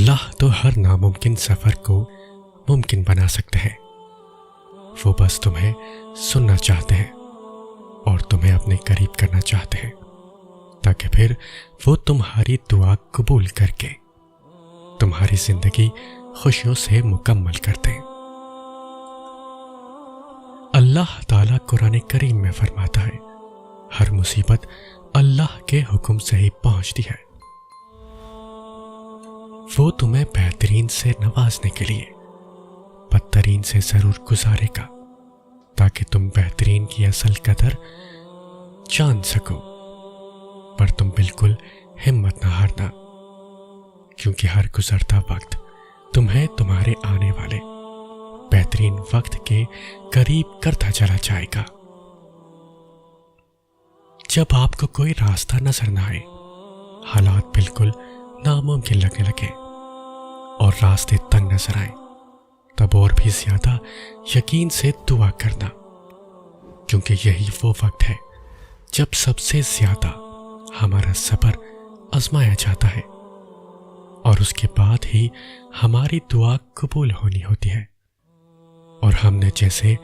اللہ تو ہر ناممکن سفر کو ممکن بنا سکتے ہیں، وہ بس تمہیں سننا چاہتے ہیں اور تمہیں اپنے قریب کرنا چاہتے ہیں تاکہ پھر وہ تمہاری دعا قبول کر کے تمہاری زندگی خوشیوں سے مکمل کر دیں۔ اللہ تعالیٰ قرآن کریم میں فرماتا ہے، ہر مصیبت اللہ کے حکم سے ہی پہنچتی ہے، وہ تمہیں بہترین سے نوازنے کے لیے بدترین سے ضرور گزارے گا تاکہ تم بہترین کی اصل قدر جان سکو، پر تم بالکل ہمت نہ ہارنا، کیونکہ ہر گزرتا وقت تمہیں تمہارے آنے والے بہترین وقت کے قریب کرتا چلا جائے گا۔ جب آپ کو کوئی راستہ نظر نہ آئے، حالات بالکل ناممکن لگنے لگے اور راستے تنگ نظر آئیں، تب اور بھی زیادہ یقین سے دعا کرنا، کیونکہ یہی وہ وقت ہے جب سب سے زیادہ ہمارا صبر آزمایا جاتا ہے اور اس کے بعد ہی ہماری دعا قبول ہونی ہوتی ہے، اور ہم نے جیسے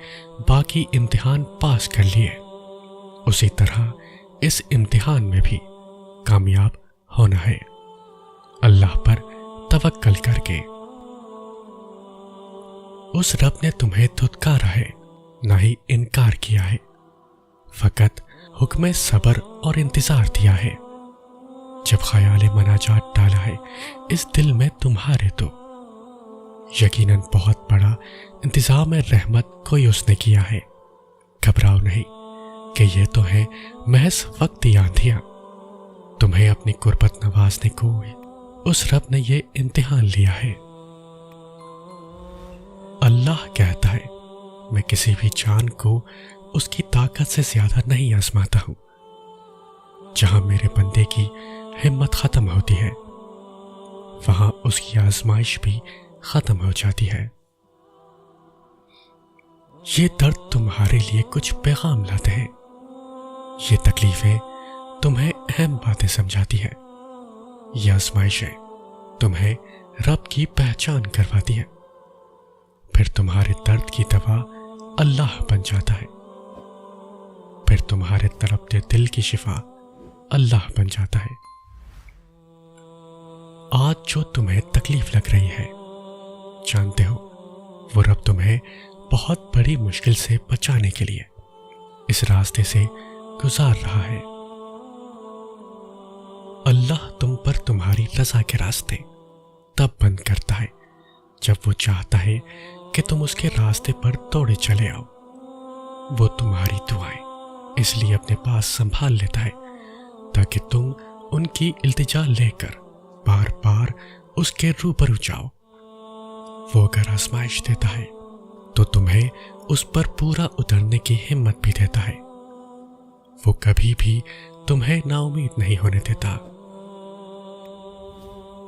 باقی امتحان پاس کر لیے اسی طرح اس امتحان میں بھی کامیاب ہونا ہے، اللہ پر توکل کر کے۔ اس رب نے تمہیں دھتکارا ہے، نہ ہی انکار کیا ہے، فقط حکم صبر اور انتظار دیا ہے۔ جب خیال مناجات ڈالا ہے اس دل میں تمہارے تو یقیناً بہت بڑا انتظام رحمت کوئی اس نے کیا ہے۔ گھبراؤ نہیں کہ یہ تو ہے محض وقتی آندھیاں، تمہیں اپنی قربت نوازنے کو اس رب نے یہ امتحان لیا ہے۔ اللہ کہتا ہے، میں کسی بھی جان کو اس کی طاقت سے زیادہ نہیں آزماتا ہوں۔ جہاں میرے بندے کی ہمت ختم ہوتی ہے وہاں اس کی آزمائش بھی ختم ہو جاتی ہے۔ یہ درد تمہارے لیے کچھ پیغام لاتے ہیں، یہ تکلیفیں تمہیں اہم باتیں سمجھاتی ہیں، یہ آزمائشیں تمہیں رب کی پہچان کرواتی ہیں، پھر تمہارے درد کی دوا اللہ بن جاتا ہے، پھر تمہارے تڑپتے دل کی شفا اللہ بن جاتا ہے۔ آج جو تمہیں تکلیف لگ رہی ہے، جانتے ہو وہ رب تمہیں بہت بڑی مشکل سے بچانے کے لیے اس راستے سے گزار رہا ہے۔ اللہ تم پر تمہاری رضا کے راستے تب بند کرتا ہے جب وہ چاہتا ہے کہ تم اس کے راستے پر دوڑے چلے آؤ۔ وہ تمہاری دعائیں اس لیے اپنے پاس سنبھال لیتا ہے تاکہ تم ان کی التجا لے کر بار بار اس کے روبرو جاؤ۔ وہ اگر آزمائش دیتا ہے تو تمہیں اس پر پورا اترنے کی ہمت بھی دیتا ہے، وہ کبھی بھی تمہیں نا امید نہیں ہونے دیتا۔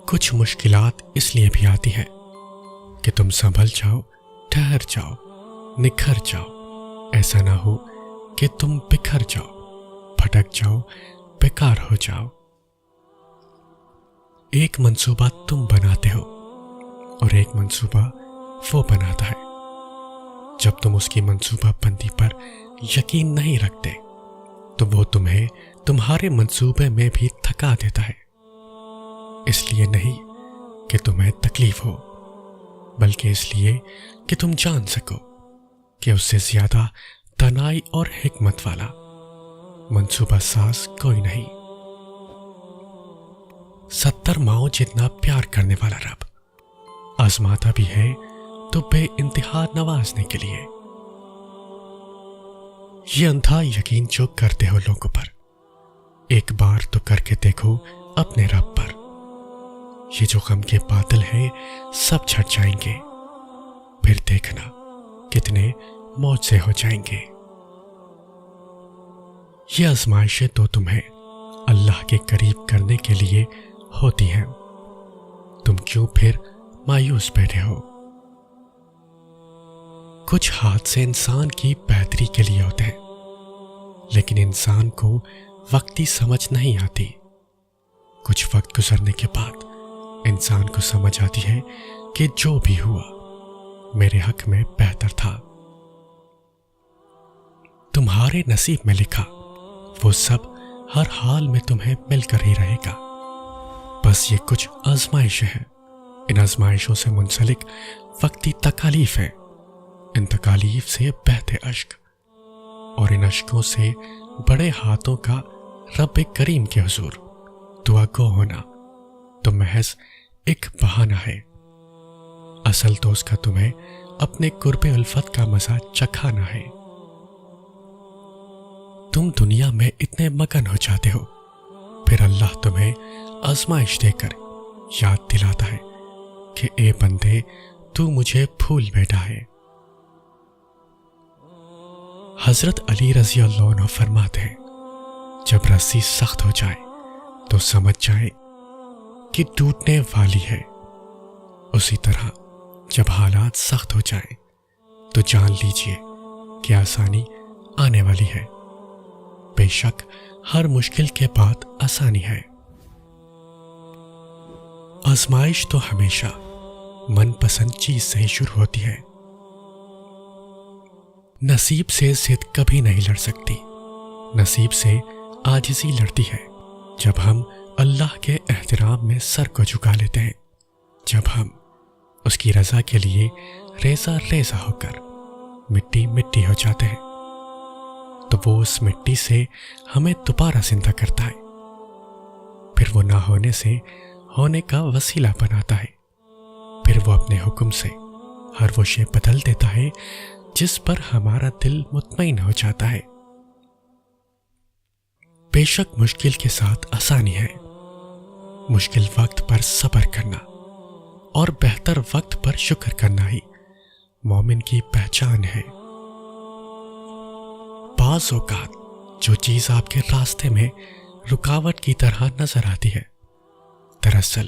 کچھ مشکلات اس لیے بھی آتی ہیں کہ تم سنبھل جاؤ، ٹھہر جاؤ، نکھر جاؤ، ایسا نہ ہو کہ تم بکھر جاؤ، بھٹک جاؤ، بیکار ہو جاؤ۔ ایک منصوبہ تم بناتے ہو اور ایک منصوبہ وہ بناتا ہے۔ جب تم اس کی منصوبہ بندی پر یقین نہیں رکھتے تو وہ تمہیں تمہارے منصوبے میں بھی تھکا دیتا ہے، اس لیے نہیں کہ تمہیں تکلیف ہو، بلکہ اس لیے کہ تم جان سکو کہ اس سے زیادہ دانائی اور حکمت والا منصوبہ ساز کوئی نہیں۔ 70 ماؤں جتنا پیار کرنے والا رب آزماتا بھی ہے تو بے انتہا نوازنے کے لیے۔ یہ اندھا یقین جو کرتے ہو لوگوں پر، ایک بار تو کر کے دیکھو اپنے رب پر۔ یہ جو غم کے بادل ہیں سب چھٹ جائیں گے، پھر دیکھنا کتنے معجزے ہو جائیں گے۔ یہ آزمائشیں تو تمہیں اللہ کے قریب کرنے کے لیے ہوتی ہیں، تم کیوں پھر مایوس بیٹھے ہو؟ کچھ حادثے انسان کی بہتری کے لیے ہوتے ہیں، لیکن انسان کو وقتی سمجھ نہیں آتی۔ کچھ وقت گزرنے کے بعد انسان کو سمجھ آتی ہے کہ جو بھی ہوا میرے حق میں بہتر تھا۔ تمہارے نصیب میں لکھا وہ سب ہر حال میں تمہیں مل کر ہی رہے گا، بس یہ کچھ آزمائشیں ہیں۔ ان آزمائشوں سے منسلک وقتی تکالیف ہیں، ان تکالیف سے بہتے اشک، اور ان اشکوں سے بڑے ہاتھوں کا رب کریم کے حضور دعا گو ہونا تو محض ایک بہانہ ہے، اصل تو اس کا تمہیں اپنے قرب الفت کا مزہ چکھانا ہے۔ تم دنیا میں اتنے مگن ہو جاتے ہو، پھر اللہ تمہیں آزمائش دے کر یاد دلاتا ہے کہ اے بندے تو مجھے بھول بیٹھا ہے۔ حضرت علی رضی اللہ عنہ فرماتے ہیں جب رسی سخت ہو جائے تو سمجھ جائے کہ ٹوٹنے والی ہے، اسی طرح جب حالات سخت ہو جائیں تو جان لیجئے کہ آسانی آنے والی ہے۔ بے شک ہر مشکل کے بعد آسانی ہے۔ آزمائش تو ہمیشہ من پسند چیز سے ہی شروع ہوتی ہے۔ نصیب سے ضد کبھی نہیں لڑ سکتی، نصیب سے عاجزی لڑتی ہے۔ جب ہم اللہ کے احترام میں سر کو جھکا لیتے ہیں، جب ہم اس کی رضا کے لیے ریزہ ریزہ ہو کر مٹی مٹی ہو جاتے ہیں، تو وہ اس مٹی سے ہمیں دوبارہ زندہ کرتا ہے، پھر وہ نہ ہونے سے ہونے کا وسیلہ بناتا ہے، پھر وہ اپنے حکم سے ہر وہ شے بدل دیتا ہے جس پر ہمارا دل مطمئن ہو جاتا ہے۔ بے شک مشکل کے ساتھ آسانی ہے، مشکل وقت پر صبر کرنا اور بہتر وقت پر شکر کرنا ہی مومن کی پہچان ہے۔ بعض اوقات جو چیز آپ کے راستے میں رکاوٹ کی طرح نظر آتی ہے، دراصل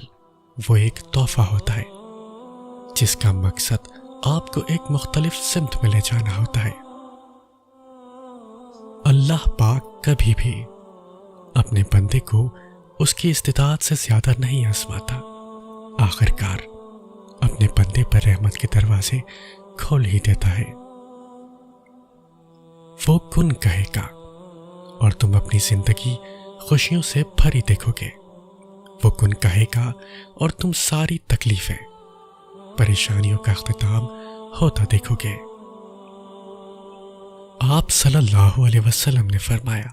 وہ ایک تحفہ ہوتا ہے جس کا مقصد آپ کو ایک مختلف سمت میں لے جانا ہوتا ہے۔ اللہ پاک کبھی بھی اپنے بندے کو اس کی استطاعت سے زیادہ نہیں آزماتا، آخر کار اپنے بندے پر رحمت کے دروازے کھول ہی دیتا ہے۔ وہ کن کہے گا اور تم اپنی زندگی خوشیوں سے بھری دیکھو گے، وہ کن کہے گا اور تم ساری تکلیفیں پریشانیوں کا اختتام ہوتا دیکھو گے۔ آپ صلی اللہ علیہ وسلم نے فرمایا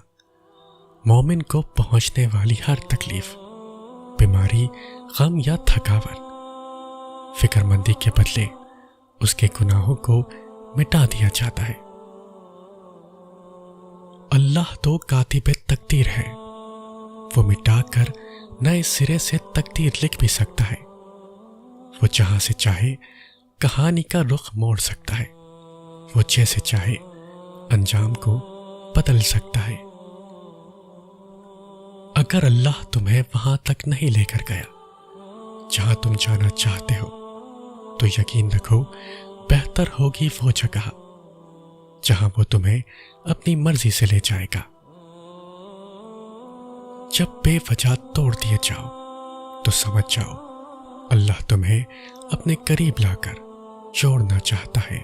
مومن کو پہنچنے والی ہر تکلیف، بیماری، غم یا تھکاوٹ فکر مندی کے بدلے اس کے گناہوں کو مٹا دیا جاتا ہے۔ اللہ تو کاتب تقدیر ہے، وہ مٹا کر نئے سرے سے تقدیر لکھ بھی سکتا ہے، وہ جہاں سے چاہے کہانی کا رخ موڑ سکتا ہے، وہ جیسے چاہے انجام کو بدل سکتا ہے۔ اگر اللہ تمہیں وہاں تک نہیں لے کر گیا جہاں تم جانا چاہتے ہو تو یقین رکھو بہتر ہوگی وہ جگہ جہاں وہ تمہیں اپنی مرضی سے لے جائے گا۔ جب بے وجہ توڑ دیے جاؤ تو سمجھ جاؤ اللہ تمہیں اپنے قریب لا کر جوڑنا چاہتا ہے۔